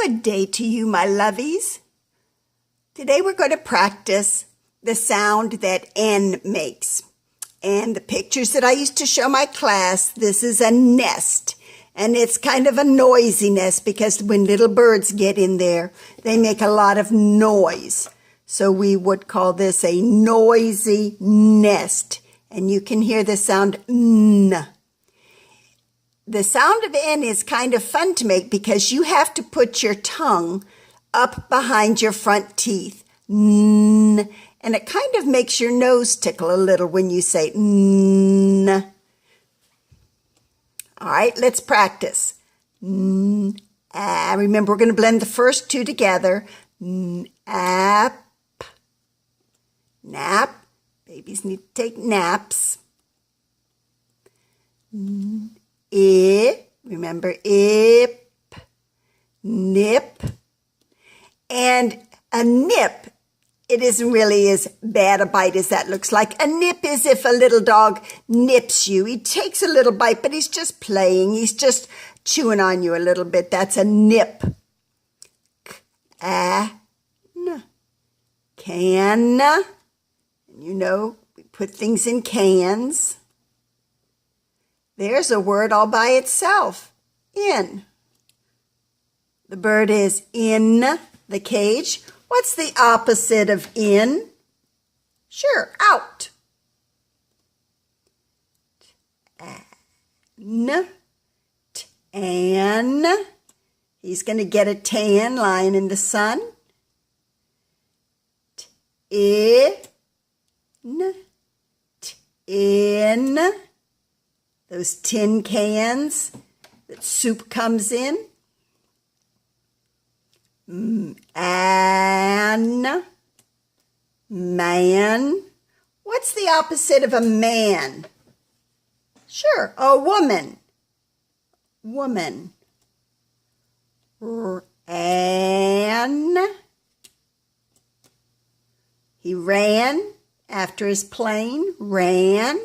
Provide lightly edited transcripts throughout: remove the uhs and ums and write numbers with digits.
Good day to you, my lovies. Today we're going to practice the sound that N makes. And the pictures that I used to show my class, this is a nest. And it's kind of a noisy nest because when little birds get in there, they make a lot of noise. So we would call this a noisy nest. And you can hear the sound N. The sound of N is kind of fun to make because you have to put your tongue up behind your front teeth. N. And it kind of makes your nose tickle a little when you say N. All right, let's practice. N, a. Remember, we're going to blend the first two together. N, ap, nap. Babies need to take naps. N, I. Remember, ip, nip. And a nip, it isn't really as bad a bite as that looks like. A nip is if a little dog nips you. He takes a little bite, but he's just playing. He's just chewing on you a little bit. That's a nip. Can. And you know, we put things in cans. There's a word all by itself. In. The bird is in the cage. What's the opposite of in? Sure, out. Tan. He's going to get a tan lying in the sun. In. Those tin cans that soup comes in. Man. What's the opposite of a man? Sure, a woman. Woman. Ran. He ran after his plane. Ran.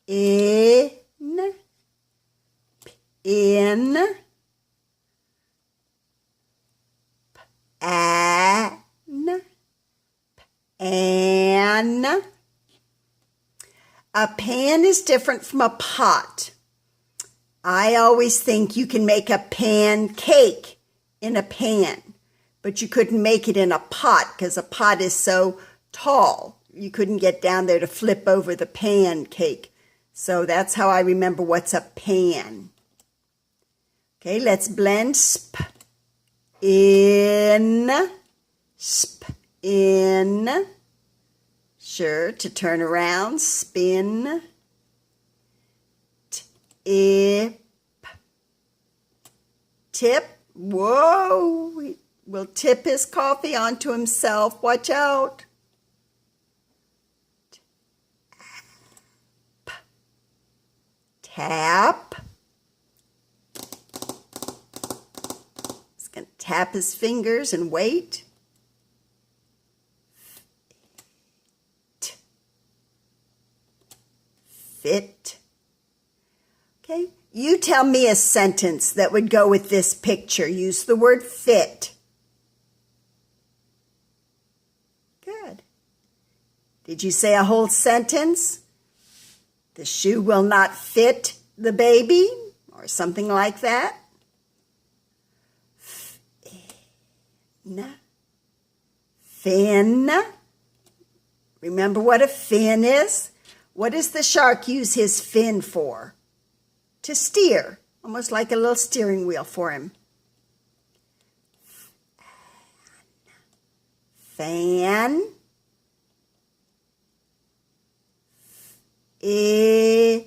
In. An. A pan is different from a pot. I always think you can make a pancake in a pan, but you couldn't make it in a pot because a pot is so tall. You couldn't get down there to flip over the pancake. So that's how I remember what's a pan. Okay, let's blend. Sp, in, sp, in. Sure, to turn around, spin. Tip. Tip. Whoa, he will tip his coffee onto himself. Watch out. Tap. He's going to tap his fingers and wait. Fit. Okay, you tell me a sentence that would go with this picture. Use the word fit. Good. Did you say a whole sentence? The shoe will not fit the baby, or something like that. Fin. Remember what a fin is? What does the shark use his fin for? To steer, almost like a little steering wheel for him. Fan. Egg.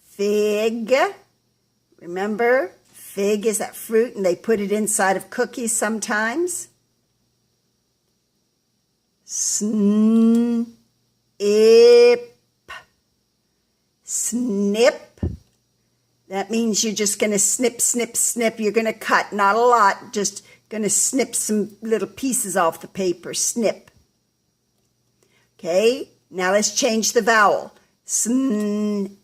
Fig. Remember, fig is that fruit and they put it inside of cookies sometimes. Snip. Snip. That means you're just going to snip, snip, snip. You're going to cut, not a lot, just going to snip some little pieces off the paper. Snip. Okay, now let's change the vowel. Snap.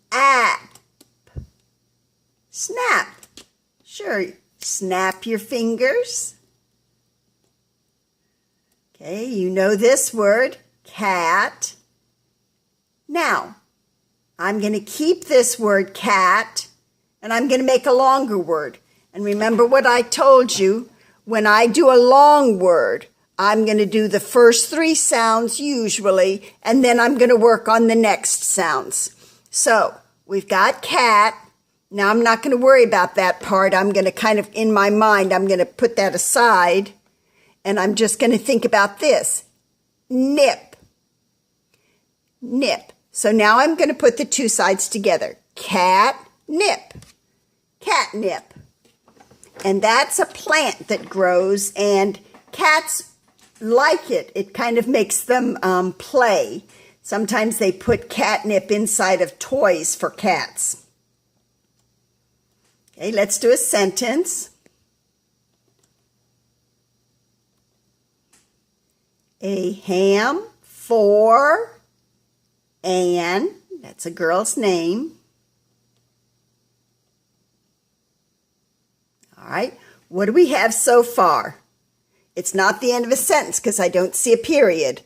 Snap. Sure, snap your fingers. Okay, you know this word, cat. Now, I'm going to keep this word cat, and I'm going to make a longer word. And remember what I told you, when I do a long word, I'm going to do the first 3 sounds usually, and then I'm going to work on the next sounds. So, we've got cat. Now, I'm not going to worry about that part. I'm going to kind of, in my mind, I'm going to put that aside, and I'm just going to think about this. Nip. Nip. So now I'm going to put the 2 sides together. Cat, nip. Catnip. And that's a plant that grows, and cats like it. It kind of makes them play. Sometimes they put catnip inside of toys for cats. Okay, let's do a sentence. A ham for Anne. That's a girl's name. All right, what do we have so far? It's not the end of a sentence because I don't see a period.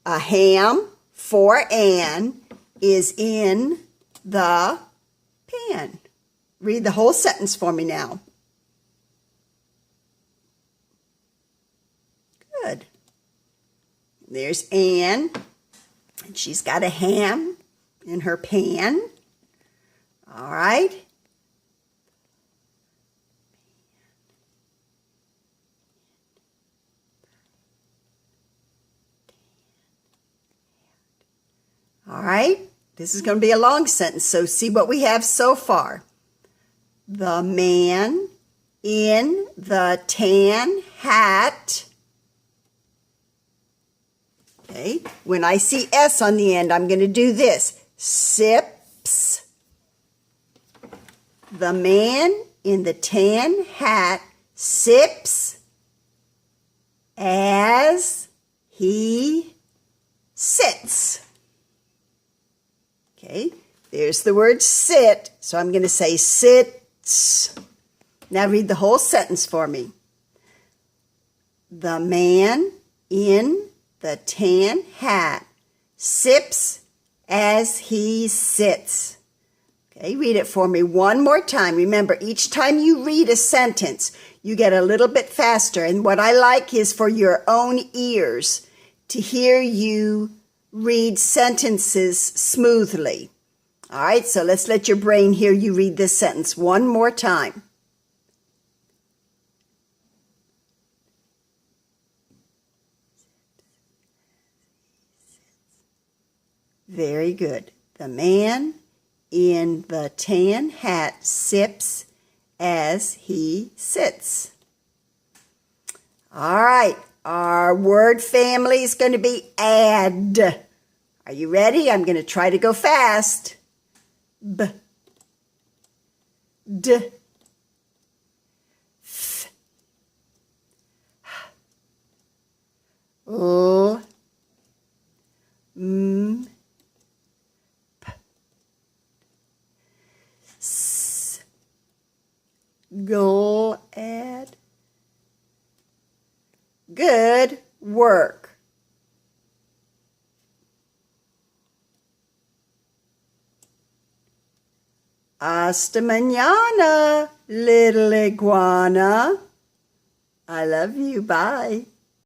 A ham for Anne is in the pan. Read the whole sentence for me now. Good. There's Anne, and she's got a ham in her pan. All right. All right, this is going to be a long sentence, so see what we have so far. The man in the tan hat. Okay, when I see S on the end, I'm going to do this. Sips. The man in the tan hat sips as he sits. Okay, there's the word sit, so I'm going to say sits. Now read the whole sentence for me. The man in the tan hat sips as he sits. Okay, read it for me one more time. Remember, each time you read a sentence, you get a little bit faster. And what I like is for your own ears to hear you read sentences smoothly. All right, so let's let your brain hear you read this sentence one more time. Very good. The man in the tan hat sips as he sits. All right. Our word family is going to be add. Are you ready? I'm going to try to go fast. B, d, f, l, m, p, s, gl, add. Good work. Hasta mañana, little iguana. I love you. Bye.